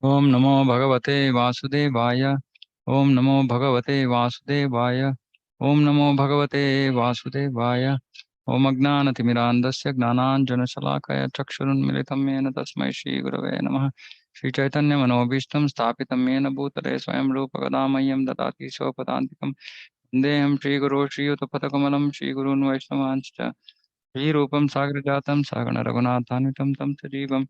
ओम नमो भगवते वासुदेवाय। ओम नमो भगवते वासुदेवाय। ओम नमो भगवते वासुदेवाय। ओम अज्ञानतिमिरान्धस्य ज्ञानाञ्जनशलाकया चक्षुरुन्मिलितं येन तस्मै श्रीगुरवे नमः। श्रीचैतन्यमनोभीष्टं स्थापितं येन भूतले स्वयं रूपकदा मह्यं ददाति स्वपदान्तिकं। वन्देऽहं श्रीगुरो श्रीयुतपथकमलं श्रीगुरून् वैष्णवांश्च श्रीरूपं साग्रजातं सहगणरघुनाथान्वितं तं सजीवम्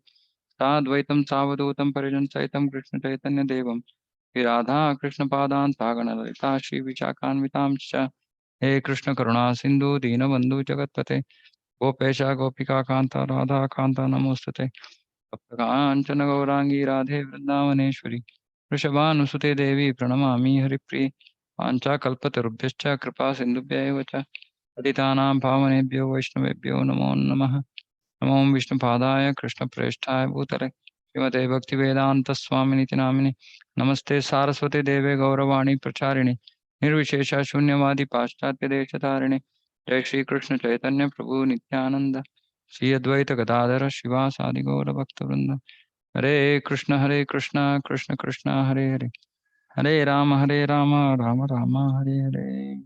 साद्वैतं सावधूतं परिजनसहितं कृष्णचैतन्यदेवं श्री राधा कृष्णपादान् सागणललिता श्रीविशाखान्वितां च। हे कृष्ण करुणा सिंधु दीनबंधु जगत्पते गोपेश गोपिका कांता राधा कांता नमोस्तुते। कांचन गौरांगी राधे वृंदावनेश्वरी वृषभानुसुते देवी प्रणमामि हरिप्रिये। वाञ्छाकल्पतरुभ्यश्च कृपा सिन्धुभ्यैव च पतितानां पावनेभ्यो वैष्णवेभ्यो नमो नमः। नमो विष्णुपादाय कृष्णप्रेष्ठाय भूतले श्रीमते भक्तिवेदान्तस्वामिनिति नामिने नमस्ते सारस्वती देवे गौरवाणी प्रचारिणे निर्विशेष शून्यवादी पाश्चात्य देशधारिणे। जय श्री कृष्ण चैतन्य प्रभु नित्यानंद श्री अद्वैत गदाधर शिवासादि गौर भक्तवृंद। हरे कृष्ण कृष्ण कृष्ण हरे हरे हरे राम राम राम हरे हरे।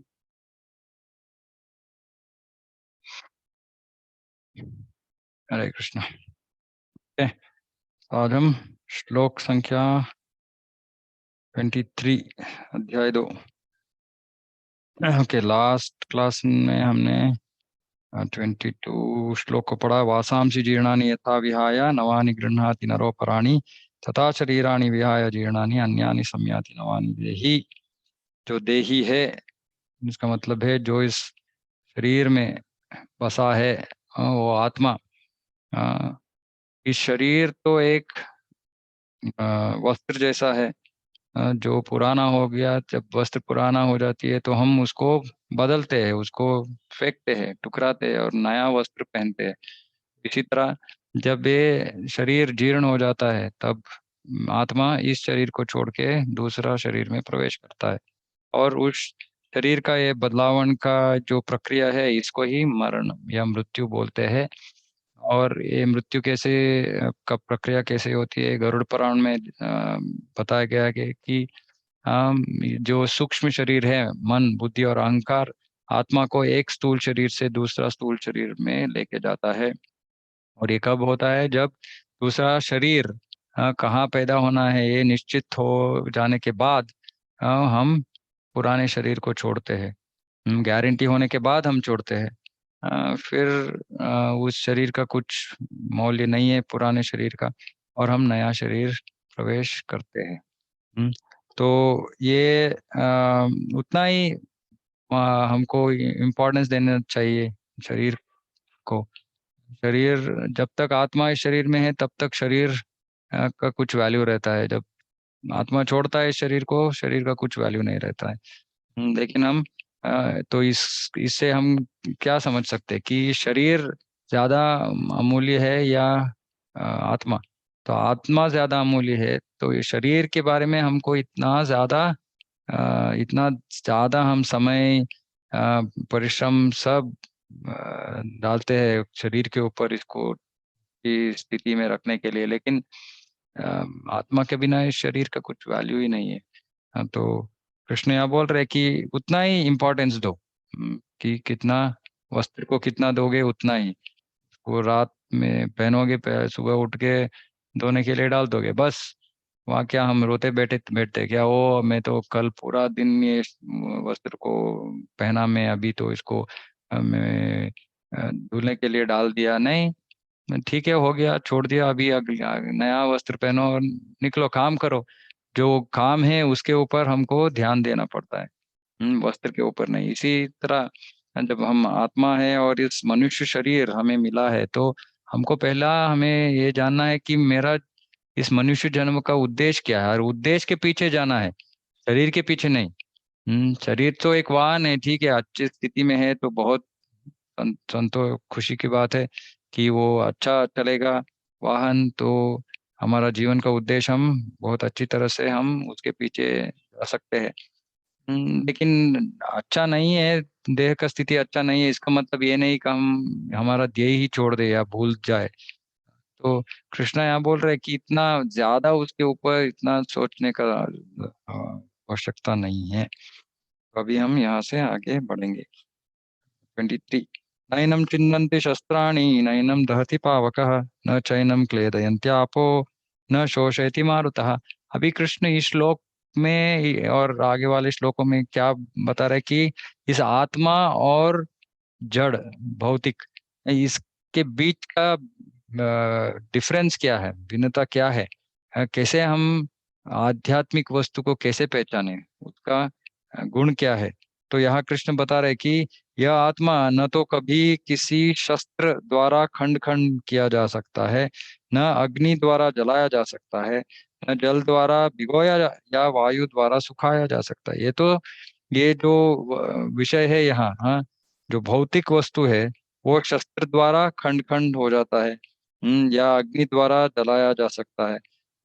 हरे कृष्ण। ओके, तो आज हम श्लोक संख्या 23 अध्याय 2। ओके, लास्ट क्लास में हमने 22 श्लोक को पढ़ा। वासांसि जीर्णानि यथा विहाय नवानि गृह्णाति नरोपराणि तथा शरीराणि विहाय जीर्णानि अन्यानि संयाति नवानि देहि। जो देही है इसका मतलब है जो इस शरीर में बसा है, वो आत्मा। अ, इस शरीर तो एक वस्त्र जैसा है, जो पुराना हो गया। जब वस्त्र पुराना हो जाती है तो हम उसको बदलते हैं, उसको फेंकते हैं, टुकराते हैं और नया वस्त्र पहनते हैं। इसी तरह जब ये शरीर जीर्ण हो जाता है तब आत्मा इस शरीर को छोड़ के दूसरा शरीर में प्रवेश करता है। और उस शरीर का ये बदलावन का जो प्रक्रिया है इसको ही मरण या मृत्यु बोलते हैं। और ये मृत्यु कैसे का प्रक्रिया कैसे होती है, गरुड़ पुराण में बताया गया है कि जो सूक्ष्म शरीर है, मन बुद्धि और अहंकार, आत्मा को एक स्थूल शरीर से दूसरा स्थूल शरीर में लेके जाता है। और ये कब होता है, जब दूसरा शरीर कहाँ पैदा होना है ये निश्चित हो जाने के बाद हम पुराने शरीर को छोड़ते हैं। गारंटी होने के बाद हम छोड़ते हैं। फिर उस शरीर का कुछ मौल्य नहीं है पुराने शरीर का, और हम नया शरीर प्रवेश करते हैं। हम्म, तो ये उतना ही हमको इम्पोर्टेंस देना चाहिए शरीर को। शरीर, जब तक आत्मा इस शरीर में है तब तक शरीर का कुछ वैल्यू रहता है। जब आत्मा छोड़ता है इस शरीर को, शरीर का कुछ वैल्यू नहीं रहता है। लेकिन हम तो इससे हम क्या समझ सकते हैं कि शरीर ज्यादा अमूल्य है या आत्मा। तो आत्मा ज्यादा अमूल्य है, तो ये शरीर के बारे में हमको इतना ज्यादा हम समय परिश्रम सब डालते हैं शरीर के ऊपर, इसको की स्थिति में रखने के लिए। लेकिन आत्मा के बिना इस शरीर का कुछ वैल्यू ही नहीं है। तो कृष्ण यहाँ बोल रहे कि उतना ही इम्पोर्टेंस दो। कि कितना वस्त्र को कितना दोगे उतना ही वो रात में पहनोगे, सुबह उठ के धोने के लिए डाल दोगे बस। वहाँ क्या हम रोते बैठे बैठते क्या, ओ मैं तो कल पूरा दिन ये वस्त्र को पहना, मैं अभी तो इसको मैं धुलने के लिए डाल दिया नहीं। ठीक है, हो गया, छोड़ दिया, अभी नया वस्त्र पहनो और निकलो, काम करो। जो काम है उसके ऊपर हमको ध्यान देना पड़ता है, वस्त्र के ऊपर नहीं। इसी तरह जब हम आत्मा है और इस मनुष्य शरीर हमें मिला है तो हमको पहला हमें ये जानना है कि मेरा इस मनुष्य जन्म का उद्देश्य क्या है, और उद्देश्य के पीछे जाना है, शरीर के पीछे नहीं। शरीर तो एक वाहन है, ठीक है, अच्छी स्थिति में है तो बहुत संतो खुशी की बात है कि वो अच्छा चलेगा वाहन। तो हमारा जीवन का उद्देश्य हम बहुत अच्छी तरह से हम उसके पीछे जा सकते हैं। लेकिन अच्छा नहीं है, देह का स्थिति अच्छा नहीं है, इसका मतलब ये नहीं कि हम हमारा ध्येय ही छोड़ दे या भूल जाए। तो कृष्णा यहाँ बोल रहे हैं कि इतना ज्यादा उसके ऊपर इतना सोचने का आवश्यकता नहीं है। तो अभी हम यहाँ से आगे बढ़ेंगे। 23। नैनं चिन्वन्ति शस्त्राणि नैनं दहति पावकः न चैनं क्लेदयन्त्यापो न शोषयति मारुतः। अभी कृष्ण इस श्लोक में और आगे वाले श्लोकों में क्या बता रहे हैं कि इस आत्मा और जड़ भौतिक, इसके बीच का डिफरेंस क्या है, भिन्नता क्या है, कैसे हम आध्यात्मिक वस्तु को कैसे पहचाने, उसका गुण क्या है। तो यहाँ कृष्ण बता रहे कि यह आत्मा न तो कभी किसी शस्त्र द्वारा खंड खंड किया जा सकता है, न अग्नि द्वारा जलाया जा सकता है, न जल द्वारा भिगोया या वायु द्वारा सुखाया जा सकता है। ये जो विषय है यहाँ, हाँ, जो भौतिक वस्तु है वो शस्त्र द्वारा खंड खंड हो जाता है, या अग्नि द्वारा जलाया जा सकता है।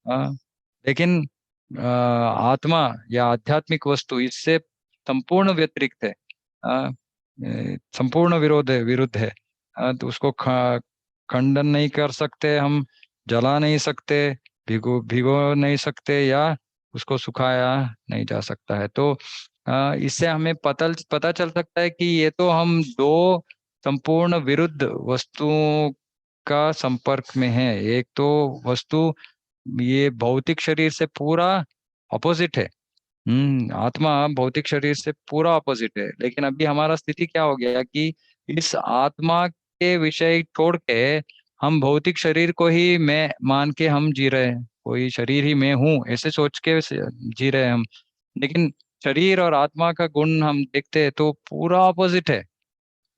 हाँ, लेकिन आत्मा या आध्यात्मिक वस्तु इससे संपूर्ण व्यतिरिक्त है, संपूर्ण विरुद्ध है। तो उसको खंडन नहीं कर सकते हम, जला नहीं सकते, भिगो भिगो नहीं सकते, या उसको सुखाया नहीं जा सकता है। तो इससे हमें पता चल सकता है कि ये तो हम दो संपूर्ण विरुद्ध वस्तुओं का संपर्क में है। एक तो वस्तु ये भौतिक शरीर से पूरा अपोजिट है। आत्मा भौतिक शरीर से पूरा अपोजिट है, लेकिन अभी हमारा स्थिति क्या हो गया कि इस आत्मा के विषय छोड़ के हम भौतिक शरीर को ही मैं मान के हम जी रहे हैं, कोई शरीर ही मैं हूँ ऐसे सोच के जी रहे हैं हम। लेकिन शरीर और आत्मा का गुण हम देखते हैं तो पूरा अपोजिट है।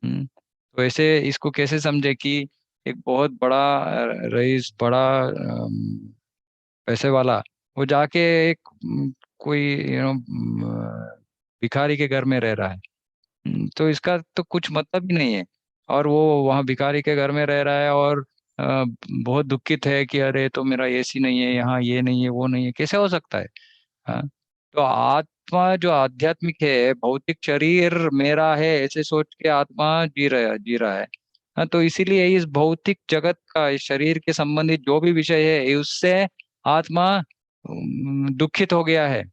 तो ऐसे इसको कैसे समझे कि एक बहुत बड़ा रईस, बड़ा पैसे वाला, वो जाके एक कोई भिखारी के घर में रह रहा है। तो इसका तो कुछ मतलब ही नहीं है। और वो वहाँ भिखारी के घर में रह रहा है और बहुत दुखित है कि अरे तो मेरा एसी नहीं है यहाँ, ये नहीं है, वो नहीं है, कैसे हो सकता है। हाँ, तो आत्मा जो आध्यात्मिक है, भौतिक शरीर मेरा है ऐसे सोच के आत्मा जी रहा है। हाँ, तो इसीलिए इस भौतिक जगत का, इस शरीर के संबंधित जो भी विषय है उससे आत्मा दुखित हो गया है।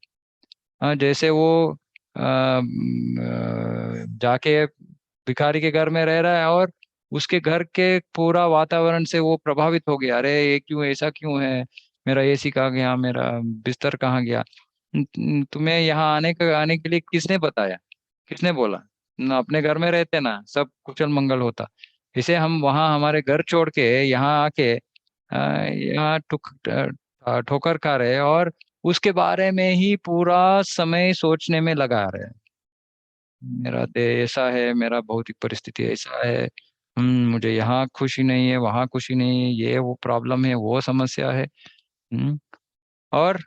हाँ, जैसे वो जाके भिखारी के घर में रह रहा है और उसके घर के पूरा वातावरण से वो प्रभावित हो गया, अरे ये क्यों, ऐसा क्यों है, मेरा एसी कहाँ गया, मेरा बिस्तर कहाँ गया। तुम्हें यहाँ आने के लिए किसने बताया, किसने बोला। अपने घर में रहते ना, सब कुशल मंगल होता। इसे हम वहाँ हमारे घर छोड़ के यहाँ आके यहाँ ठोकर खा रहे हैं और उसके बारे में ही पूरा समय सोचने में लगा रहे हैं। मेरा देह ऐसा है, मेरा भौतिक परिस्थिति ऐसा है, मुझे यहाँ खुशी नहीं है, वहाँ खुशी नहीं है, ये वो प्रॉब्लम है, वो समस्या है। और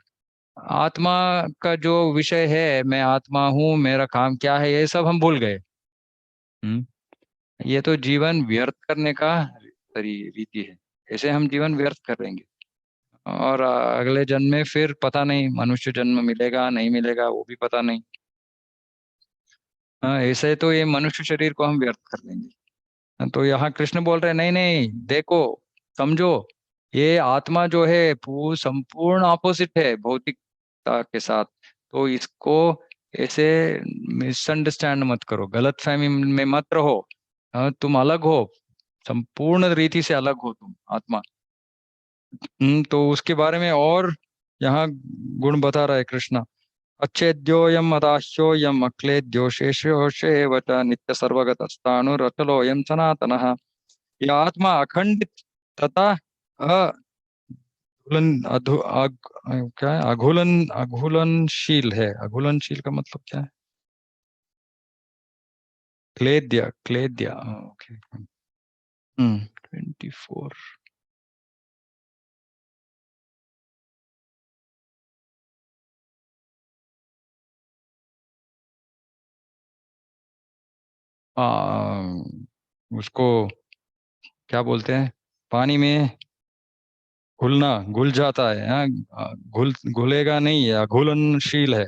आत्मा का जो विषय है, मैं आत्मा हूँ, मेरा काम क्या है, ये सब हम भूल गए। हम्म ये तो जीवन व्यर्थ करने का रीति है। ऐसे हम जीवन व्यर्थ करेंगे और अगले जन्म में फिर पता नहीं, मनुष्य जन्म मिलेगा नहीं मिलेगा वो भी पता नहीं। हाँ, ऐसे तो ये मनुष्य शरीर को हम व्यर्थ कर देंगे। तो यहाँ कृष्ण बोल रहे हैं, नहीं नहीं देखो, समझो, ये आत्मा जो है वो संपूर्ण ऑपोजिट है भौतिकता के साथ। तो इसको ऐसे मिसअंडरस्टैंड मत करो, गलत फहमी में मत रहो। तुम अलग हो, संपूर्ण रीति से अलग हो तुम आत्मा। तो उसके बारे में और यहाँ गुण बता रहा है कृष्ण। अच्छेद्योऽयम् अदाह्योऽयम् अक्लेद्यो शेषोऽशेव च नित्य सर्वगतस्ताणुरचलोऽयं सनातनः। यह आत्मा अखंडित तथा अघुलन क्या है, अघुलनशील है। अघुलनशील का मतलब क्या है? क्लेद्य, क्लेद्य, ओके। 24। उसको क्या बोलते हैं, पानी में घुलना, घुल जाता है। हाँ, घुलेगा नहीं, या घुलनशील है।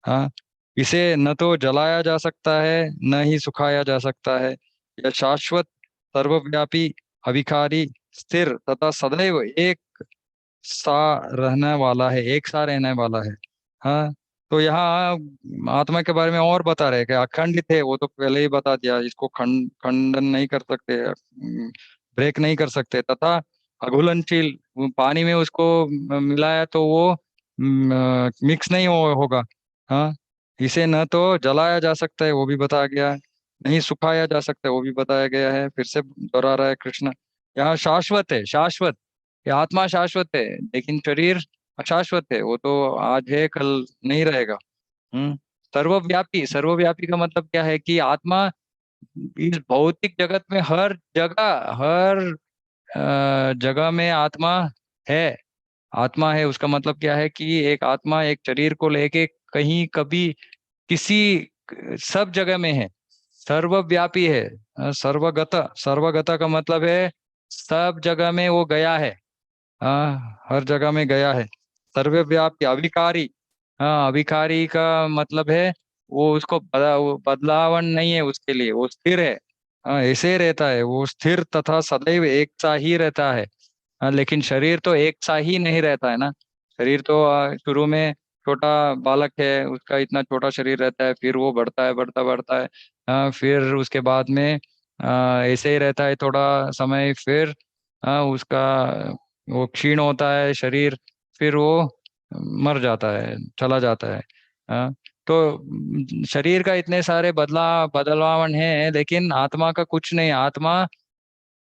हाँ, इसे न तो जलाया जा सकता है, न ही सुखाया जा सकता है। यह शाश्वत, सर्वव्यापी, अविकारी, स्थिर तथा सदैव एक सा रहने वाला है, एक सा रहने वाला है। हाँ। तो यहाँ आत्मा के बारे में और बता रहे हैं कि अखंडित है, वो तो पहले ही बता दिया, इसको खंडन नहीं कर सकते, ब्रेक नहीं कर सकते। तथा अघुलनशील, पानी में उसको मिलाया तो वो मिक्स नहीं होगा। हाँ। इसे न तो जलाया जा सकता है, वो भी बताया गया है, नहीं सुखाया जा सकता है, वो भी बताया गया है। फिर से दोहरा रहा है कृष्ण। यहाँ शाश्वत है, शाश्वत। ये आत्मा शाश्वत है, लेकिन शरीर अशाश्वत है, वो तो आज है कल नहीं रहेगा। हम्म। सर्वव्यापी, सर्वव्यापी का मतलब क्या है कि आत्मा इस भौतिक जगत में हर जगह, हर जगह में आत्मा है। आत्मा है उसका मतलब क्या है कि एक आत्मा एक शरीर को लेके कहीं कभी किसी सब जगह में है, सर्वव्यापी है। सर्वगत, सर्वगत का मतलब है सब जगह में वो गया है। हर जगह में गया है। सर्वव्यापी, अविकारी। हाँ, अविकारी का मतलब है वो उसको वो बदलावन नहीं है उसके लिए, वो स्थिर है। हाँ, ऐसे ही रहता है वो, स्थिर तथा सदैव एक सा ही रहता है। हाँ, लेकिन शरीर तो एक सा ही नहीं रहता है ना। शरीर तो शुरू में छोटा बालक है, उसका इतना छोटा शरीर रहता है, फिर वो बढ़ता है, बढ़ता बढ़ता है। फिर उसके बाद में ऐसे ही रहता है थोड़ा समय, फिर उसका वो क्षीण होता है शरीर, फिर वो मर जाता है, चला जाता है। तो शरीर का इतने सारे बदलावन है, लेकिन आत्मा का कुछ नहीं, आत्मा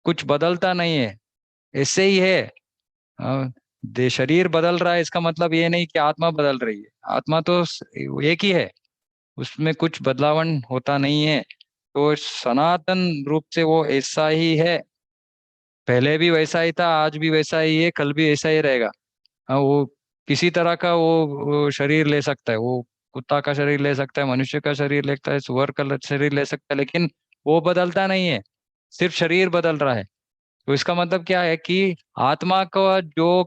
कुछ बदलता नहीं है, ऐसे ही है। अ, दे शरीर बदल रहा है, इसका मतलब ये नहीं कि आत्मा बदल रही है। आत्मा तो एक ही है, उसमें कुछ बदलावन होता नहीं है। तो सनातन रूप से वो ऐसा ही है, पहले भी वैसा ही था, आज भी वैसा ही है, कल भी ऐसा ही रहेगा। हाँ, वो किसी तरह का वो शरीर ले सकता है, वो कुत्ता का शरीर ले सकता है, मनुष्य का शरीर लेता है, सुअर का शरीर ले सकता है, लेकिन वो बदलता नहीं है, सिर्फ शरीर बदल रहा है। तो इसका मतलब क्या है कि आत्मा का जो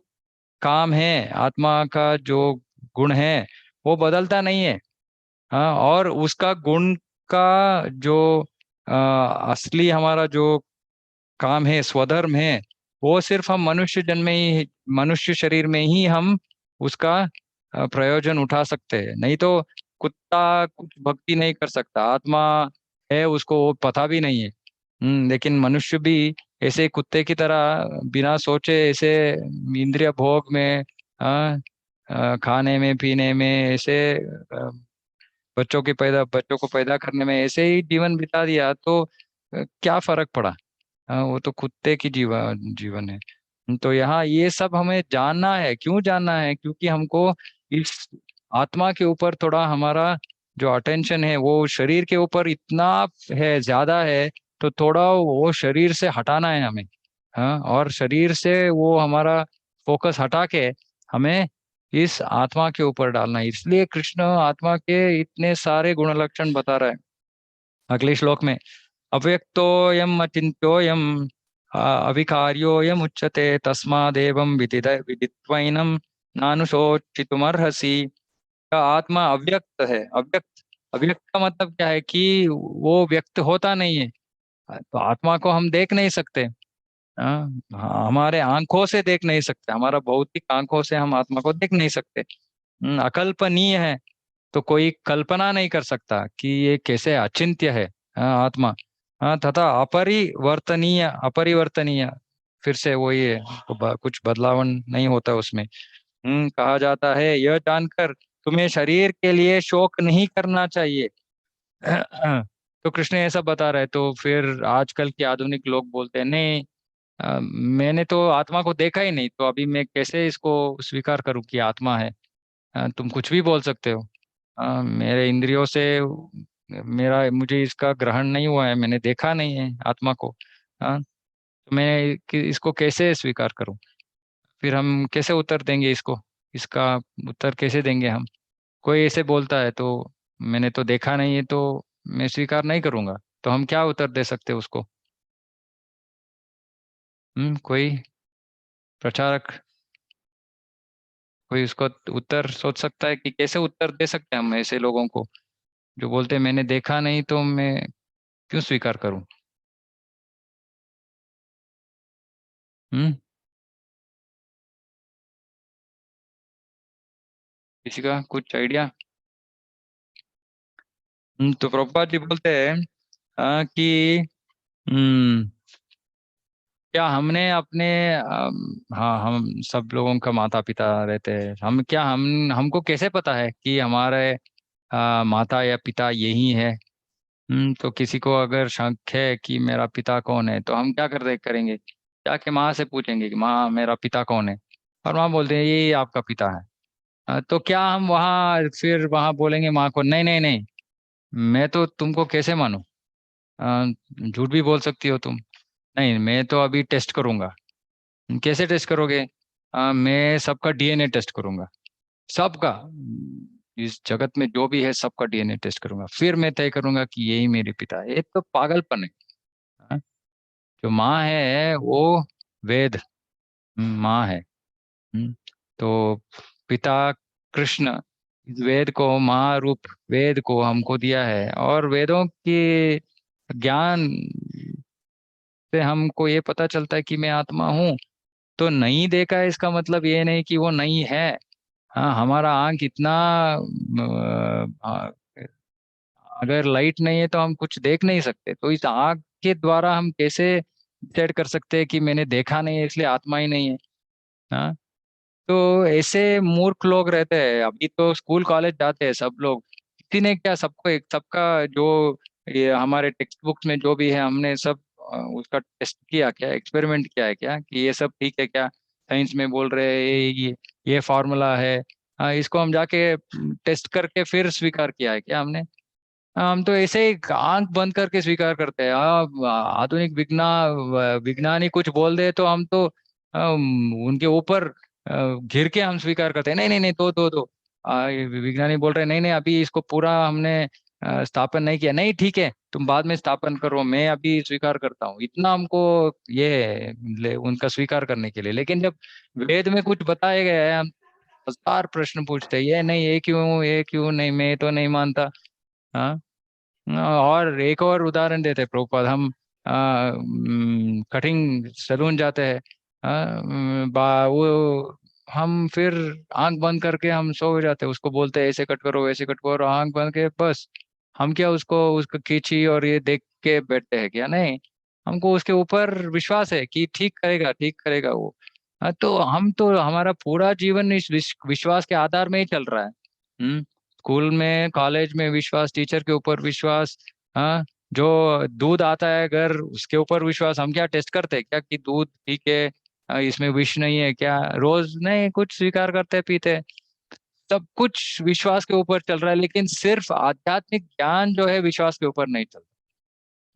काम है, आत्मा का जो गुण है, वो बदलता नहीं है। हाँ, और उसका गुण का जो असली हमारा जो काम है, स्वधर्म है, वो सिर्फ हम मनुष्य जन्म में ही, मनुष्य शरीर में ही हम उसका प्रयोजन उठा सकते हैं। नहीं तो कुत्ता कुछ भक्ति नहीं कर सकता, आत्मा है उसको वो पता भी नहीं है। लेकिन मनुष्य भी ऐसे कुत्ते की तरह बिना सोचे ऐसे इंद्रिय भोग में, खाने में पीने में ऐसे, बच्चों को पैदा करने में ऐसे ही जीवन बिता दिया, तो क्या फर्क पड़ा। हाँ, वो तो कुत्ते की जीवन है। तो यहाँ ये सब हमें जानना है, क्यों जानना है, क्योंकि हमको इस आत्मा के ऊपर थोड़ा हमारा जो अटेंशन है वो शरीर के ऊपर इतना है, ज्यादा है, तो थोड़ा वो शरीर से हटाना है हमें। हाँ, और शरीर से वो हमारा फोकस हटा के हमें इस आत्मा के ऊपर डालना है। इसलिए कृष्ण आत्मा के इतने सारे गुण लक्षण बता रहा है अगले श्लोक में। अव्यक्तोऽयम् अचिन्त्योऽयम् अविकार्योऽयम् उच्यते तस्मादेवं विदित्वैनं नानुशोचितुमर्हसि। का आत्मा अव्यक्त है, अव्यक्त। अव्यक्त का मतलब क्या है कि वो व्यक्त होता नहीं है। तो आत्मा को हम देख नहीं सकते। हाँ, हमारे आंखों से देख नहीं सकते, हमारा भौतिक आंखों से हम आत्मा को देख नहीं सकते। अकल्पनीय है, तो कोई कल्पना नहीं कर सकता कि ये कैसे अचिंत्य है। हाँ, आत्मा। हाँ, तथा अपरिवर्तनीय, अपरिवर्तनीय, फिर से वही है, कुछ बदलाव नहीं होता उसमें। कहा जाता है यह जानकर तुम्हें शरीर के लिए शोक नहीं करना चाहिए। तो कृष्ण ऐसा बता रहे, तो फिर आजकल के आधुनिक लोग बोलते हैं नहीं, मैंने तो आत्मा को देखा ही नहीं, तो अभी मैं कैसे इसको स्वीकार करूं कि आत्मा है। तुम कुछ भी बोल सकते हो। मेरे इंद्रियों से मेरा मुझे इसका ग्रहण नहीं हुआ है, मैंने देखा नहीं है आत्मा को। तो मैं इसको कैसे स्वीकार करूं? फिर हम कैसे उत्तर देंगे इसको, इसका उत्तर कैसे देंगे हम? कोई ऐसे बोलता है तो मैंने तो देखा नहीं है, तो मैं स्वीकार नहीं करूंगा, तो हम क्या उत्तर दे सकते हैं उसको? कोई प्रचारक, कोई उसको उत्तर सोच सकता है कि कैसे उत्तर दे सकते हैं हम ऐसे लोगों को जो बोलते हैं मैंने देखा नहीं, तो मैं क्यों स्वीकार करूं? हम्म। किसी का कुछ आइडिया? तो प्रभुपाद जी बोलते हैं कि हम्म क्या हमने अपने हाँ, हम सब लोगों का माता पिता रहते हैं, हम क्या हम हमको कैसे पता है कि हमारे माता या पिता यही है? तो किसी को अगर शक है कि मेरा पिता कौन है, तो हम क्या करेंगे, जाके माँ से पूछेंगे कि माँ मेरा पिता कौन है, और माँ बोलते हैं ये आपका पिता है। तो क्या हम वहाँ फिर वहाँ बोलेंगे माँ को नहीं नहीं नहीं, मैं तो तुमको कैसे मानूं? झूठ भी बोल सकती हो तुम। नहीं, मैं तो अभी टेस्ट करूंगा। कैसे टेस्ट करोगे? मैं सबका डीएनए टेस्ट करूंगा, सबका, इस जगत में जो भी है सबका डीएनए टेस्ट करूंगा, फिर मैं तय करूंगा कि यही मेरे पिता है। ये तो पागलपन है। हाँ? जो माँ है वो वेद माँ है। तो पिता कृष्ण इस वेद को, महारूप वेद को हमको दिया है, और वेदों के ज्ञान से हमको ये पता चलता है कि मैं आत्मा हूँ। तो नहीं देखा है इसका मतलब ये नहीं कि वो नहीं है। हाँ, हमारा आंख इतना अगर लाइट नहीं है तो हम कुछ देख नहीं सकते, तो इस आंख के द्वारा हम कैसे डिसाइड कर सकते हैं कि मैंने देखा नहीं है इसलिए आत्मा ही नहीं है? हाँ। तो ऐसे मूर्ख लोग रहते हैं। अभी तो स्कूल कॉलेज जाते हैं सब लोग, किसी ने क्या, सबको एक सबका जो ये हमारे टेक्स्ट बुक्स में जो भी है हमने सब उसका टेस्ट किया क्या, एक्सपेरिमेंट किया है क्या कि ये सब ठीक है क्या? साइंस में बोल रहे हैं ये फार्मूला है। इसको हम जाके टेस्ट करके फिर स्वीकार किया है क्या हमने? हम तो ऐसे ही आंख बंद करके स्वीकार करते हैं। आधुनिक विज्ञानी कुछ बोल दे तो हम तो उनके ऊपर घिर के हम स्वीकार करते हैं, नहीं नहीं नहीं, तो ये विज्ञानी बोल रहे हैं नहीं नहीं, अभी इसको पूरा हमने स्थापन नहीं किया, नहीं ठीक है तुम बाद में स्थापन करो, मैं अभी स्वीकार करता हूँ, इतना हमको ये है, उनका स्वीकार करने के लिए। लेकिन जब वेद में कुछ बताया गया है, हम हजार प्रश्न पूछते हैं, ये नहीं, ये क्यों नहीं, मैं तो नहीं मानता। हाँ। और एक और उदाहरण देते हैं प्रभुपाद, हम कटिंग सैलून जाते हैं। वो हम फिर आंख बंद करके हम सो जाते हैं, उसको बोलते हैं ऐसे कट करो वैसे कट करो, आंख बंद के बस। हम क्या उसको उसको खींची और ये देख के बैठते हैं क्या? नहीं, हमको उसके ऊपर विश्वास है कि ठीक करेगा वो। तो हम तो हमारा पूरा जीवन इस विश्वास के आधार में ही चल रहा है। स्कूल में कॉलेज में विश्वास, टीचर के ऊपर विश्वास। हाँ। जो दूध आता है घर उसके ऊपर विश्वास। हम क्या टेस्ट करते हैं क्या कि दूध ठीक है, इसमें विष नहीं है क्या? रोज नहीं, कुछ स्वीकार करते पीते। सब कुछ विश्वास के ऊपर चल रहा है, लेकिन सिर्फ आध्यात्मिक ज्ञान जो है विश्वास के ऊपर नहीं चलता।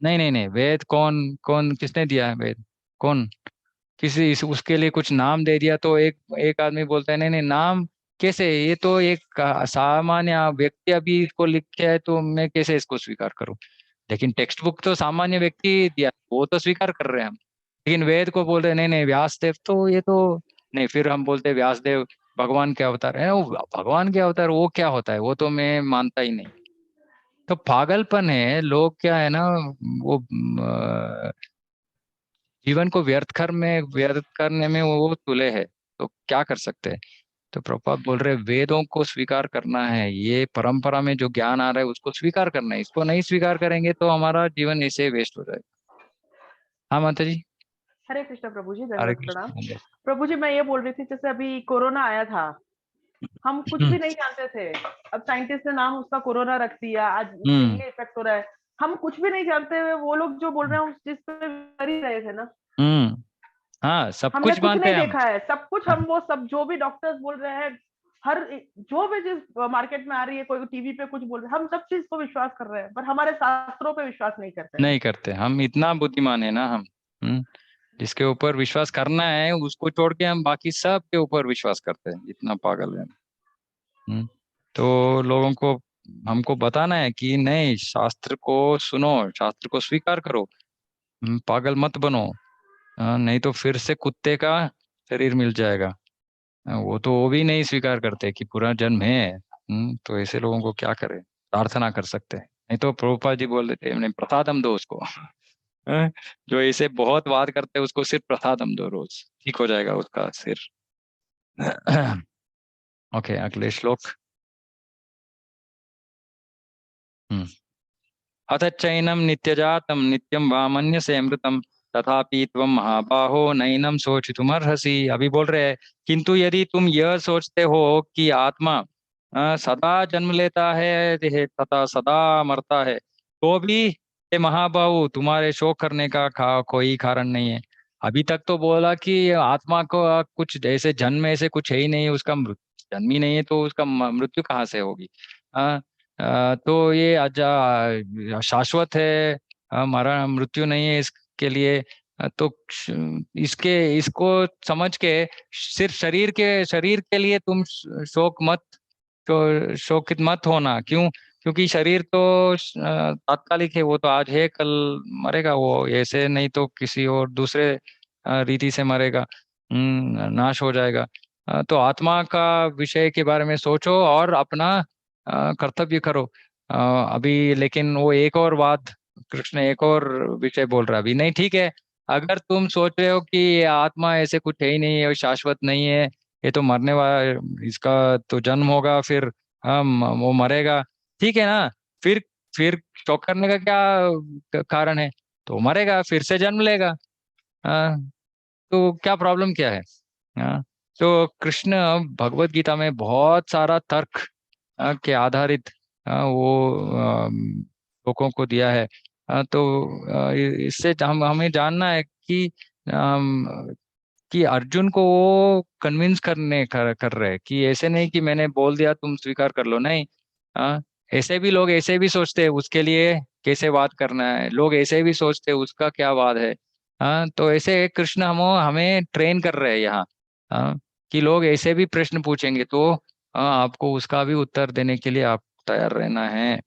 नहीं नहीं नहीं, वेद कौन कौन किसने दिया है वेद? कौन? उसके लिए कुछ नाम दे दिया तो एक एक आदमी बोलता है नहीं नहीं, नाम कैसे? ये तो एक सामान्य व्यक्ति अभी इसको लिखे है, तो मैं कैसे इसको स्वीकार करूं? लेकिन टेक्स्ट बुक तो सामान्य व्यक्ति दिया, वो तो स्वीकार कर रहे हैं हम। लेकिन वेद को बोल रहे नहीं नहीं व्यासदेव, तो ये तो नहीं। फिर हम बोलते हैं व्यासदेव भगवान के अवतार है, वो भगवान के अवतार वो क्या होता है, वो तो मैं मानता ही नहीं। तो पागलपन है। लोग क्या है ना, वो जीवन को व्यर्थ करने में वो तुले है। तो क्या कर सकते हैं? तो प्रभुपाद बोल रहे वेदों को स्वीकार करना है, ये परंपरा में जो ज्ञान आ रहा है उसको स्वीकार करना है। इसको नहीं स्वीकार करेंगे तो हमारा जीवन ऐसे वेस्ट हो जाएगा। हाँ माता जी। हरे कृष्ण प्रभु जी, हरे दंडवत प्रणाम। कृष्ण। प्रभु जी, मैं ये बोल रही थी, जैसे अभी कोरोना आया था, हम कुछ हम्म। भी नहीं जानते थे। अब साइंटिस्ट ने नाम उसका कोरोना रख दिया, आज उससे हम्म। ये इफेक्ट हो रहा है। हम कुछ भी नहीं जानते हुए वो लोग जो बोल रहे हैं उस चीज पे कर ही रहे थे ना। हम्म। हाँ, सब हमने कुछ कुछ मानते नहीं हैं हम। देखा है, सब कुछ हम वो सब जो भी डॉक्टर्स बोल रहे हैं, हर जो भी चीज मार्केट में आ रही है, कोई टीवी पे कुछ बोल रहे हैं, हम सब चीज को विश्वास कर रहे हैं, पर हमारे शास्त्रों पे विश्वास नहीं करते हैं। नहीं करते, हम इतना बुद्धिमान है ना हम। जिसके ऊपर विश्वास करना है उसको छोड़ के हम बाकी सब के ऊपर विश्वास करते हैं, इतना पागल है। हम्म। तो लोगों को हमको बताना है कि नहीं, शास्त्र को सुनो, शास्त्र को स्वीकार करो। पागल मत बनो। नहीं तो फिर से कुत्ते का शरीर मिल जाएगा। वो तो वो भी नहीं स्वीकार करते कि पूरा जन्म है। तो ऐसे लोगों को क्या करें? प्रार्थना कर सकते हैं। नहीं तो प्रभुपाद जी बोल देते नहीं, प्रसादम दो उसको। हाँ, जो इसे बहुत वाद करते हैं उसको सिर्फ प्रसादम दो रोज, ठीक हो जाएगा उसका सिर। ओके, अगले श्लोक। हम्म। अथ चैनम नित्यजातम नित्यम वामन्यसे अमृतम तथापि त्वं महाबाहो नैनम शोचितुमर्हसि। अभी बोल रहे हैं, किंतु यदि तुम यह सोचते हो कि आत्मा सदा जन्म लेता है तथा सदा मरता है, तो भी ये महाबाहु तुम्हारे शोक करने का कोई कारण नहीं है। अभी तक तो बोला कि आत्मा को कुछ ऐसे जन्म ऐसे कुछ है ही नहीं, उसका जन्म ही नहीं है, तो उसका मृत्यु कहाँ से होगी। तो ये शाश्वत है, मरण मृत्यु नहीं है इसके लिए। तो इसके इसको समझ के सिर्फ शरीर के लिए तुम शोक मत, तो शोकित मत होना। क्यों? क्योंकि शरीर तो तात्कालिक है, वो तो आज है कल मरेगा। वो ऐसे नहीं तो किसी और दूसरे रीति से मरेगा, नाश हो जाएगा। तो आत्मा का विषय के बारे में सोचो और अपना कर्तव्य करो। अभी लेकिन वो एक और बात, कृष्ण एक और विषय बोल रहा है अभी। नहीं, ठीक है, अगर तुम सोच रहे हो कि ये आत्मा ऐसे कुछ है ही नहीं है, शाश्वत नहीं है, ये तो मरने वाला, इसका तो जन्म होगा फिर हम वो मरेगा, ठीक है ना। फिर फिर शोक करने का क्या कारण है? तो मरेगा फिर से जन्म लेगा। हाँ, तो क्या प्रॉब्लम क्या है? हाँ, तो कृष्ण भगवत गीता में बहुत सारा तर्क के आधारित वो लोगों को दिया है। तो इससे हम हमें जानना है कि अर्जुन को वो कन्विंस कर रहे हैं कि ऐसे नहीं कि मैंने बोल दिया तुम स्वीकार कर लो, नहीं। हाँ, ऐसे भी लोग ऐसे भी सोचते हैं, उसके लिए कैसे वाद करना है, लोग ऐसे भी सोचते हैं उसका क्या वाद है। हाँ, तो ऐसे कृष्ण हम हमें ट्रेन कर रहे हैं यहाँ। हाँ, कि लोग ऐसे भी प्रश्न पूछेंगे तो आपको उसका भी उत्तर देने के लिए आप तैयार रहना है।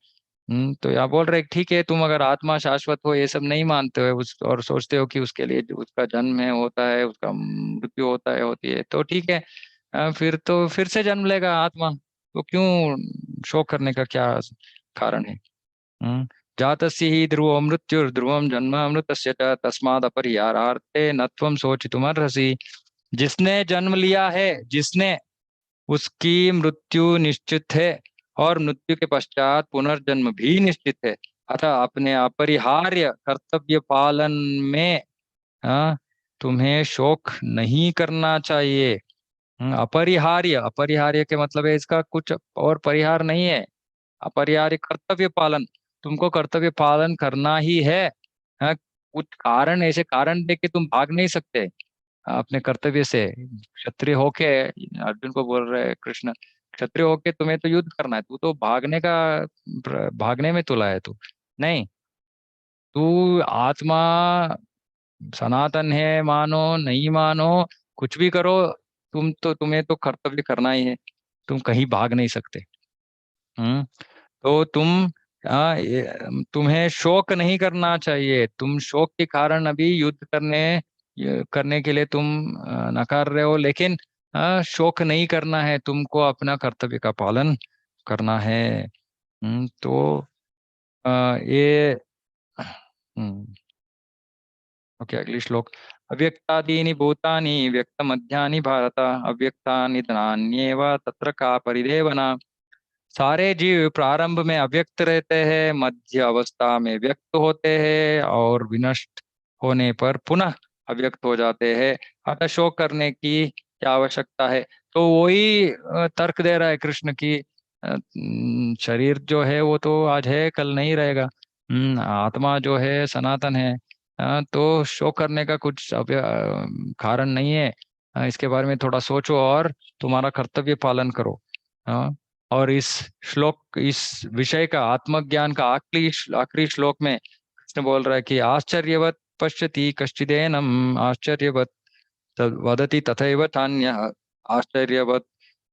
तो यहाँ बोल रहे ठीक है, तुम अगर आत्मा शाश्वत हो ये सब नहीं मानते हो उस और सोचते हो कि उसके लिए उसका जन्म है होता है, उसका मृत्यु होता है होती है, तो ठीक है। फिर तो फिर से जन्म लेगा आत्मा, तो क्यों शोक करने का क्या कारण है? हम्म। जातस्य ही ध्रुवो मृत्युर्ध्रुवम जन्म अमृतस्य च तस्माद् अपरिहारार्थे न त्वं शोचितुमर्हसि। जिसने जन्म लिया है, जिसने, उसकी मृत्यु निश्चित है, और मृत्यु के पश्चात पुनर्जन्म भी निश्चित है। अतः अपने अपरिहार्य कर्तव्य पालन में हाँ, तुम्हें शोक नहीं करना चाहिए। अपरिहार्य, अपरिहार्य के मतलब है इसका कुछ और परिहार नहीं है। अपरिहार्य कर्तव्य पालन, तुमको कर्तव्य पालन करना ही है। हाँ, कुछ कारण, ऐसे कारण देख के तुम भाग नहीं सकते अपने कर्तव्य से। क्षत्रिय होके अर्जुन को बोल रहे हैं कृष्ण, क्षत्रिय होके तुम्हें तो युद्ध करना है, तू तो भागने में तुला है तू। नहीं, तू आत्मा सनातन है, मानो नहीं मानो, कुछ भी करो, तुम्हें तो कर्तव्य करना ही है। तुम कहीं भाग नहीं सकते। हम्म। तो तुम्हें शोक नहीं करना चाहिए। तुम शोक के कारण अभी युद्ध करने के लिए तुम नकार रहे हो, लेकिन शोक नहीं करना है, तुमको अपना कर्तव्य का पालन करना है। तो ये ओके, अगली श्लोक। अव्यक्तादीनि भूतानि व्यक्तमध्यानि भारत अव्यक्तानि नान्येव तत्र का परिदेवना। सारे जीव प्रारंभ में अव्यक्त रहते हैं, मध्य अवस्था में व्यक्त होते हैं, और विनष्ट होने पर पुनः अव्यक्त हो जाते हैं। अतः शोक करने की क्या आवश्यकता है? तो वही तर्क दे रहा है कृष्ण की शरीर जो है वो तो आज है कल नहीं रहेगा। आत्मा जो है सनातन है। तो शोक करने का कुछ कारण नहीं है। इसके बारे में थोड़ा सोचो और तुम्हारा कर्तव्य पालन करो। हाँ, और इस विषय का, आत्मज्ञान का आखिरी आखिरी श्लोक में कृष्ण बोल रहा है कि आश्चर्यवत पश्यति कश्चिदेनम आश्चर्यवत वदति तथैव चान्यः आश्चर्यवत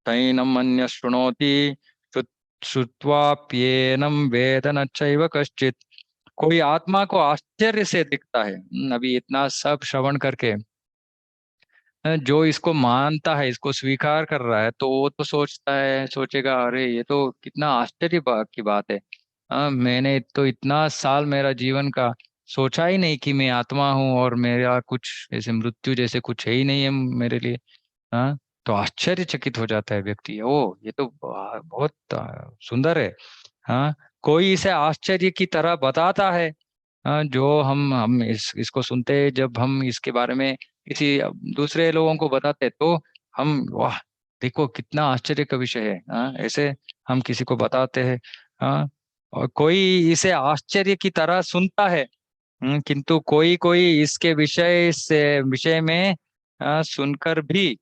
तैनम अन्य शृणोति श्रुत्वाप्येनम वेद न चैव कश्चित्। कोई आत्मा को आश्चर्य से दिखता है। अभी इतना सब श्रवण करके जो इसको मानता है, इसको स्वीकार कर रहा है, तो वो तो सोचेगा अरे ये तो कितना आश्चर्य की बात है। मैंने तो इतना साल मेरा जीवन का सोचा ही नहीं कि मैं आत्मा हूँ और मेरा कुछ ऐसे मृत्यु जैसे कुछ है ही नहीं है मेरे लिए। हाँ, तो आश्चर्यचकित हो जाता है व्यक्ति, ओ ये तो बहुत सुंदर है। हाँ, कोई इसे आश्चर्य की तरह बताता है। हाँ, जो हम इसको सुनते हैं, जब हम इसके बारे में किसी दूसरे लोगों को बताते हैं, तो हम वाह, देखो कितना आश्चर्य का विषय है। हाँ, ऐसे हम किसी को बताते हैं। हाँ, और कोई इसे आश्चर्य की तरह सुनता है। किंतु कोई कोई इसके विषय में सुनकर भी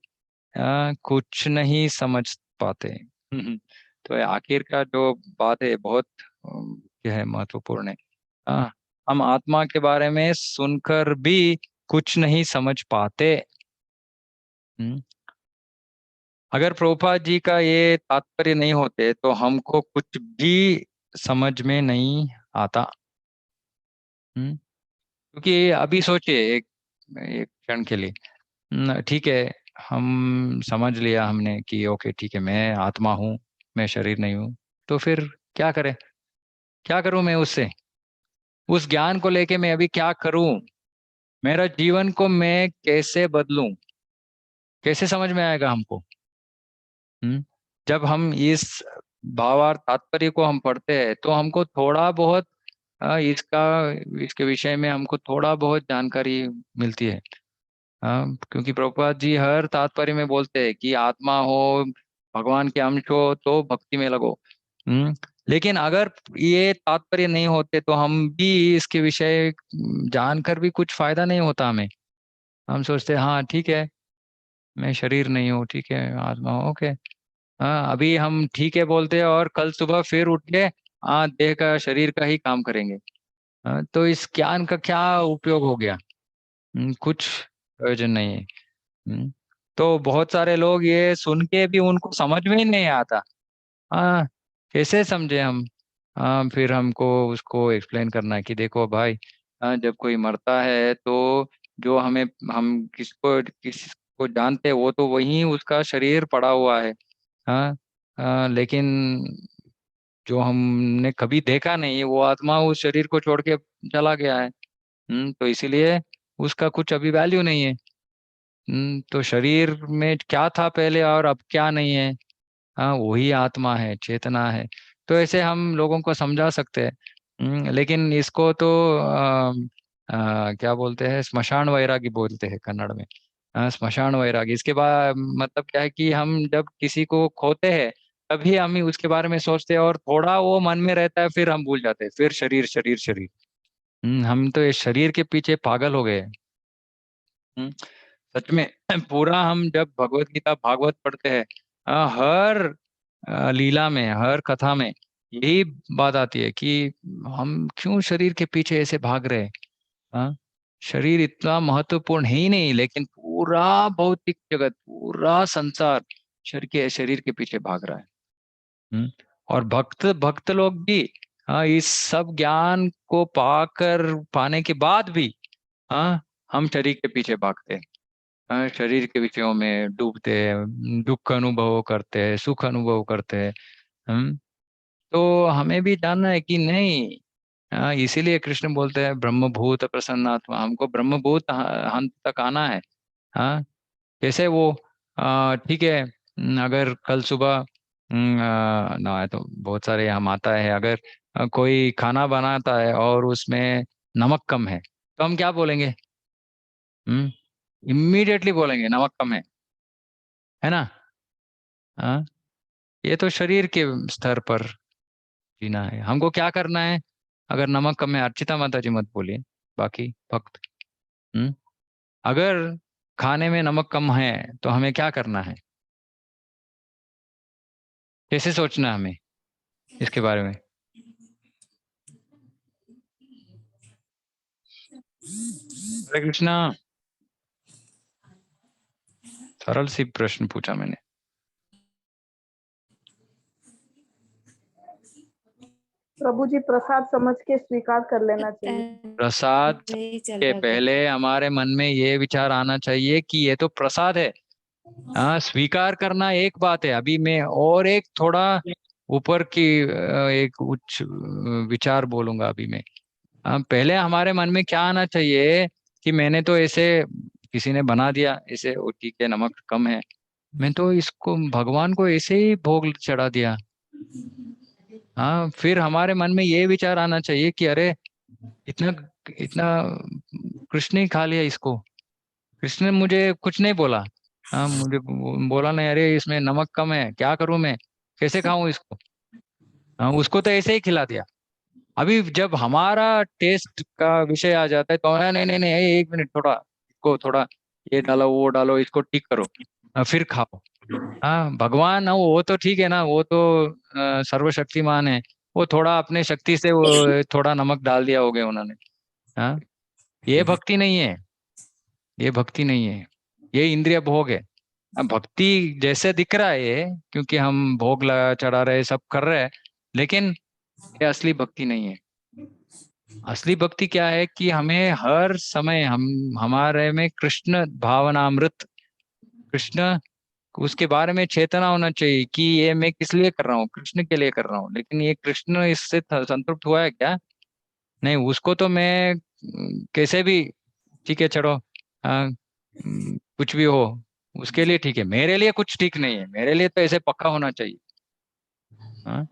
कुछ नहीं समझ पाते। तो आखिर का जो बात है बहुत क्या है, महत्वपूर्ण है। हाँ, हम आत्मा के बारे में सुनकर भी कुछ नहीं समझ पाते। हम्म, अगर प्रभुपाद जी का ये तात्पर्य नहीं होते तो हमको कुछ भी समझ में नहीं आता। क्योंकि अभी सोचिए एक एक क्षण के लिए। ठीक है, हम समझ लिया हमने कि ओके ठीक है, मैं आत्मा हूँ, मैं शरीर नहीं हूँ। तो फिर क्या करें, क्या करूं मैं उससे? उस ज्ञान को लेके मैं अभी क्या करूं? मेरा जीवन को मैं कैसे बदलूं? कैसे समझ में आएगा हमको? हम्म जब हम इस भावार्थ तात्पर्य को हम पढ़ते हैं तो हमको थोड़ा बहुत इसका इसके विषय में हमको थोड़ा बहुत जानकारी मिलती है। क्योंकि प्रभुपाद जी हर तात्पर्य में बोलते हैं कि आत्मा हो, भगवान के अंश हो तो भक्ति में लगो। हम्म लेकिन अगर ये तात्पर्य नहीं होते तो हम भी इसके विषय जानकर भी कुछ फायदा नहीं होता हमें। हम सोचते हैं, हाँ ठीक है, मैं शरीर नहीं हूँ, ठीक है आत्मा हूँ, ओके। हाँ, अभी हम ठीक है बोलते हैं और कल सुबह फिर उठ के हाँ देह का शरीर का ही काम करेंगे। तो इस ज्ञान का क्या उपयोग हो गया? कुछ प्रयोजन नहीं है। हम्म, तो बहुत सारे लोग ये सुन के भी उनको समझ में ही नहीं आता। हाँ, कैसे समझे हम? हाँ, फिर हमको उसको एक्सप्लेन करना है कि देखो भाई, जब कोई मरता है तो जो हम किसको जानते हैं वो तो वही उसका शरीर पड़ा हुआ है। हाँ, लेकिन जो हमने कभी देखा नहीं वो आत्मा उस शरीर को छोड़ के चला गया है। तो इसीलिए उसका कुछ अभी वैल्यू नहीं है। तो शरीर में क्या था पहले और अब क्या नहीं है? हाँ, वही आत्मा है, चेतना है। तो ऐसे हम लोगों को समझा सकते हैं। लेकिन इसको तो क्या बोलते हैं, स्मशान वैरागी बोलते हैं कन्नड़ में। स्मशान वैरागी, इसके बाद मतलब क्या है कि हम जब किसी को खोते हैं तभी हम ही उसके बारे में सोचते हैं और थोड़ा वो मन में रहता है, फिर हम भूल जाते हैं, फिर शरीर शरीर शरीर। हम तो इस शरीर के पीछे पागल हो गए हैं। सच में पूरा हम जब भगवत गीता भागवत पढ़ते हैं, हर लीला में, हर कथा में यही बात आती है कि हम क्यों शरीर के पीछे ऐसे भाग रहे हैं। हाँ, शरीर इतना महत्वपूर्ण है ही नहीं, लेकिन पूरा भौतिक जगत, पूरा संसार शरीर के पीछे भाग रहा है। और भक्त भक्त लोग भी इस सब ज्ञान को पाने के बाद भी हाँ हम शरीर के पीछे भागते हैं। शरीर के विषयों में डूबते हैं, दुख अनुभव करते हैं, सुख अनुभव करते हैं। हम तो हमें भी जानना है कि नहीं। इसीलिए कृष्ण बोलते हैं ब्रह्मभूत प्रसन्नात्मा, हमको ब्रह्मभूत अंत तक आना है। हाँ, कैसे वो ठीक है। अगर कल सुबह ना तो बहुत सारे हम आता है, अगर कोई खाना बनाता है और उसमें नमक कम है तो हम क्या बोलेंगे? हम्म इमीडिएटली बोलेंगे नमक कम है ना? हाँ, ये तो शरीर के स्तर पर जीना है, हमको क्या करना है? अगर नमक कम है, अर्चिता माता जी मत बोलिए, बाकी भक्त। हम्म अगर खाने में नमक कम है तो हमें क्या करना है? कैसे सोचना है हमें इसके बारे में? हरे कृष्णा। सरल सी प्रश्न पूछा मैंने। प्रभु जी, प्रसाद समझ के स्वीकार कर लेना चाहिए। प्रसाद नहीं चल के रहा था। पहले हमारे मन में ये विचार आना चाहिए कि ये तो प्रसाद है। स्वीकार करना एक बात है, अभी मैं और एक थोड़ा ऊपर की एक उच्च विचार बोलूंगा अभी मैं। पहले हमारे मन में क्या आना चाहिए कि मैंने तो ऐसे, किसी ने बना दिया ऐसे, ओ ठीक है नमक कम है, मैं तो इसको भगवान को ऐसे ही भोग चढ़ा दिया। हाँ, फिर हमारे मन में ये विचार आना चाहिए कि अरे इतना इतना कृष्ण ही खा लिया इसको, कृष्ण ने मुझे कुछ नहीं बोला। हाँ, मुझे बोला नहीं, अरे इसमें नमक कम है, क्या करूं मैं, कैसे खाऊं इसको। हाँ, उसको तो ऐसे ही खिला दिया। अभी जब हमारा टेस्ट का विषय आ जाता है तो नहीं नहीं नहीं, एक मिनट, थोड़ा इसको, थोड़ा ये डालो वो डालो, इसको ठीक करो, फिर खाओ। हाँ, भगवान, हाँ, वो तो ठीक है ना, वो तो सर्वशक्तिमान है, वो थोड़ा अपने शक्ति से वो थोड़ा नमक डाल दिया होगे उन्होंने। हाँ, ये भक्ति नहीं है, ये भक्ति नहीं है, ये इंद्रिय भोग है। अब भक्ति जैसे दिख रहा है ये, क्योंकि हम भोग लगा चढ़ा रहे सब कर रहे हैं, लेकिन ये असली भक्ति नहीं है। असली भक्ति क्या है कि हमें हर समय हम हमारे में कृष्ण भावनामृत, कृष्ण, उसके बारे में चेतना होना चाहिए कि ये मैं किस लिए कर रहा हूँ, कृष्ण के लिए कर रहा हूँ। लेकिन ये कृष्ण इससे संतुष्ट हुआ है क्या? नहीं, उसको तो मैं कैसे भी, ठीक है चलो, कुछ भी हो उसके लिए ठीक है, मेरे लिए कुछ ठीक नहीं है, मेरे लिए तो ऐसे पक्का होना चाहिए। हाँ,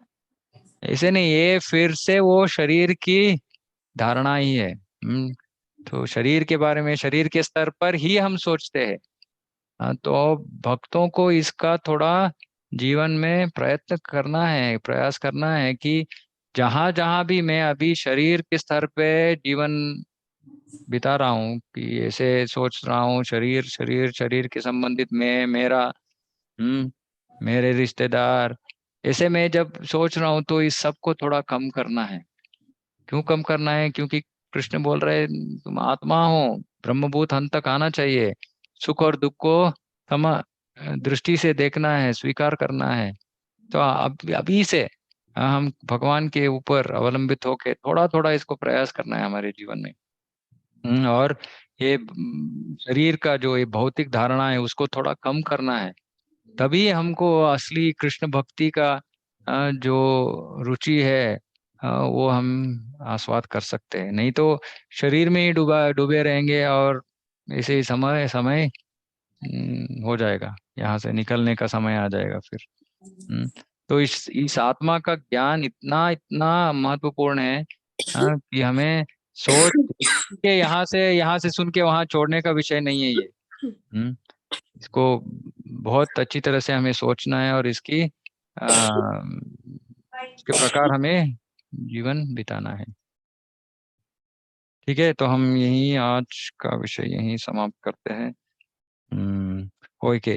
ऐसे नहीं, ये फिर से वो शरीर की धारणा ही है। तो शरीर के बारे में, शरीर के स्तर पर ही हम सोचते हैं। हाँ, तो भक्तों को इसका थोड़ा जीवन में प्रयत्न करना है, प्रयास करना है कि जहां जहां भी मैं अभी शरीर के स्तर पे जीवन बिता रहा हूँ, कि ऐसे सोच रहा हूँ, शरीर शरीर शरीर के संबंधित मैं, मेरा, हम्म मेरे रिश्तेदार, ऐसे मैं जब सोच रहा हूँ तो इस सब को थोड़ा कम करना है। क्यों कम करना है? क्योंकि कृष्ण बोल रहे तुम आत्मा हो, ब्रह्मभूत हंत तक आना चाहिए, सुख और दुख को सम दृष्टि से देखना है, स्वीकार करना है। तो अब अभी से हम भगवान के ऊपर अवलंबित होके थोड़ा थोड़ा इसको प्रयास करना है हमारे जीवन में। और ये शरीर का जो ये भौतिक धारणा है उसको थोड़ा कम करना है। तभी हमको असली कृष्ण भक्ति का जो रुचि है, वो हम आस्वाद कर सकते हैं। नहीं तो शरीर में ही डूबा डूबे रहेंगे और ऐसे ही समय समय हो जाएगा, यहाँ से निकलने का समय आ जाएगा फिर। हम्म, तो इस आत्मा का ज्ञान इतना इतना महत्वपूर्ण है, कि हमें सोच के यहाँ से सुन के वहां छोड़ने का विषय नहीं है ये। हम्म इसको बहुत अच्छी तरह से हमें सोचना है, और इसके प्रकार हमें जीवन बिताना है। ठीक है, तो हम यही आज का विषय यही समाप्त करते हैं। कोई के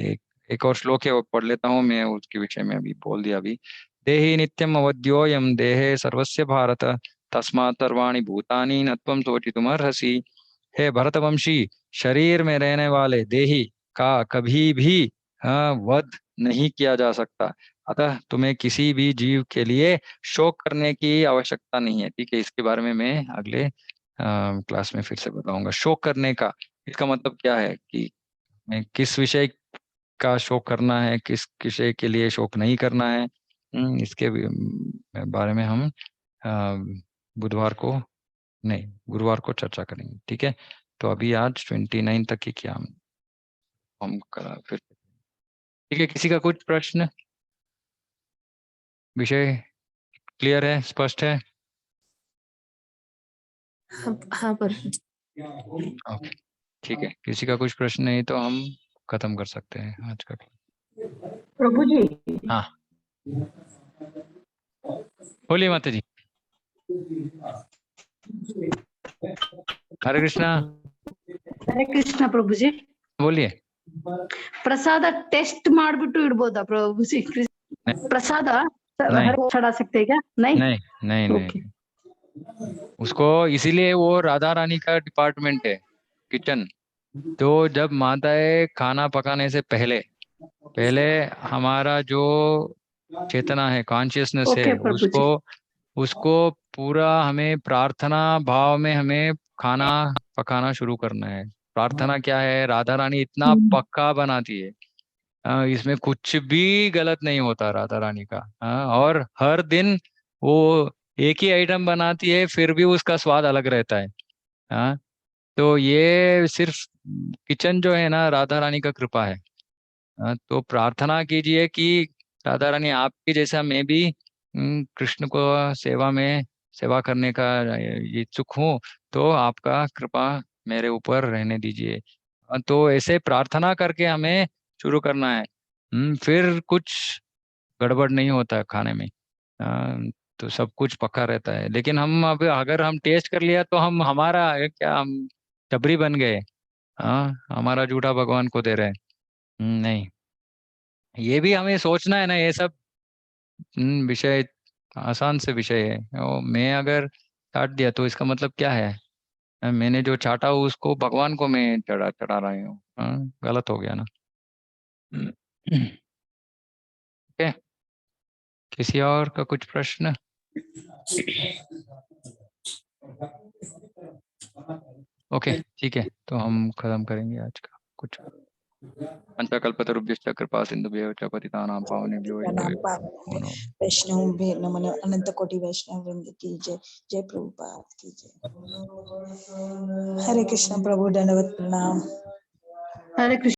एक और श्लोक है, वो पढ़ लेता हूँ मैं, उसके विषय में अभी बोल दिया अभी। देहि नित्यम अवध्योयम देहे सर्वस्य भारत, तस्मात् सर्वाणि भूतानि न त्वं शोचितुमर्हसि। हे भरतवंशी, शरीर में रहने वाले देही का कभी भी वध नहीं किया जा सकता, अतः तुम्हें किसी भी जीव के लिए शोक करने की आवश्यकता नहीं है। ठीक है, इसके बारे में मैं अगले क्लास में फिर से बताऊंगा। शोक करने का इसका मतलब क्या है, कि मैं किस विषय का शोक करना है, किस विषय के लिए शोक नहीं करना है। इसके बारे में हम बुधवार को, नहीं गुरुवार को चर्चा करेंगे। ठीक है, तो अभी आज 29 तक ही किया हम करा फिर। ठीक है, किसी का कुछ प्रश्न, विषय क्लियर है, स्पष्ट है? हाँ पर ओके, ठीक है, किसी का कुछ प्रश्न नहीं तो हम खत्म कर सकते हैं आज का। प्रभु जी, हाँ, बोलिए माता जी। हरे कृष्णा। ಹರೇ ಕೃಷ್ಣ ಪ್ರಭುಜಿ. बोलिए। ಪ್ರಸಾದ ಟೆಸ್ಟ್ ಮಾಡ್ಬಿಟ್ಟು ಇಡ್ಬೋದಾ ಪ್ರಭುಜಿ? ಪ್ರಸಾದ नहीं चढ़ा सकते हैं क्या? नहीं नहीं नहीं नहीं, ओके. उसको इसीलिए वो राधा रानी का डिपार्टमेंट है, किचन। तो जब माताएं खाना पकाने से पहले पहले हमारा जो चेतना है, कॉन्शियसनेस है, ओके प्रभु उसको जी. उसको पूरा हमें प्रार्थना भाव में हमें खाना पकाना शुरू करना है। प्रार्थना क्या है, राधा रानी इतना पक्का बनाती है, इसमें कुछ भी गलत नहीं होता राधा रानी का। और हर दिन वो एक ही आइटम बनाती है फिर भी उसका स्वाद अलग रहता है। हाँ, तो ये सिर्फ किचन जो है ना, राधा रानी का कृपा है। हाँ, तो प्रार्थना कीजिए कि राधा रानी आपकी जैसा मैं भी कृष्ण को सेवा करने का ये इच्छुक हूँ, तो आपका कृपा मेरे ऊपर रहने दीजिए। तो ऐसे प्रार्थना करके हमें शुरू करना है। फिर कुछ गड़बड़ नहीं होता है खाने में। तो सब कुछ पक्का रहता है। लेकिन हम अब अगर हम टेस्ट कर लिया तो हम हमारा क्या, हम चबरी बन गए। हाँ, हमारा जूठा भगवान को दे रहे हैं। नहीं, ये भी हमें सोचना है ना, ये सब विषय आसान से विषय है। और मैं अगर चाट दिया तो इसका मतलब क्या है? मैंने जो चाटा उसको भगवान को मैं चढ़ा चढ़ा रही हूँ। गलत हो गया ना। ओके, किसी और का कुछ प्रश्न? ओके, ठीक है, तो हम खत्म करेंगे आज का कुछ। पंचकल्पतरुभ्यश्च कृपा सिन्धुभ्यो च पतितानां पावनेभ्यो वैष्णवेभ्यो नमो नमः। वैष्णव भी नमन अनंत कोटि वैष्णव वृंद की जय। जय प्रभुपाद की जय। हरे कृष्ण प्रभु दंडवत प्रणाम। हरे कृष्ण।